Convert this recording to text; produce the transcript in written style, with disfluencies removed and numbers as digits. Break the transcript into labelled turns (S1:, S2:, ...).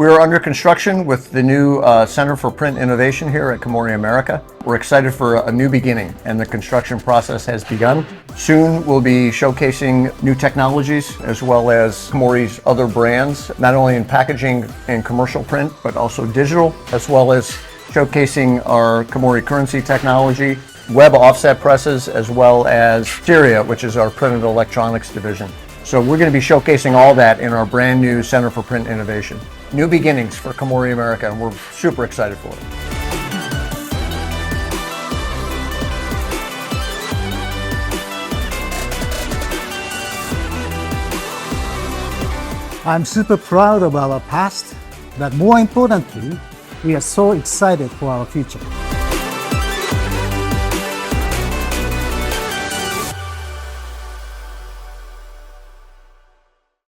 S1: We're under construction with the new Center for Print Innovation here at Komori America. We're excited for a new beginning, and the construction process has begun. Soon we'll be showcasing new technologies as well as Komori's other brands, not only in packaging and commercial print, but also digital, as well as showcasing our Komori currency technology, web offset presses, as well as Styria, which is our printed electronics division. So we're going to be showcasing all that in our brand new Center for Print Innovation. New beginnings for Komori America, and we're super excited for it.
S2: I'm super proud of our past, but more importantly, we are so excited for our future.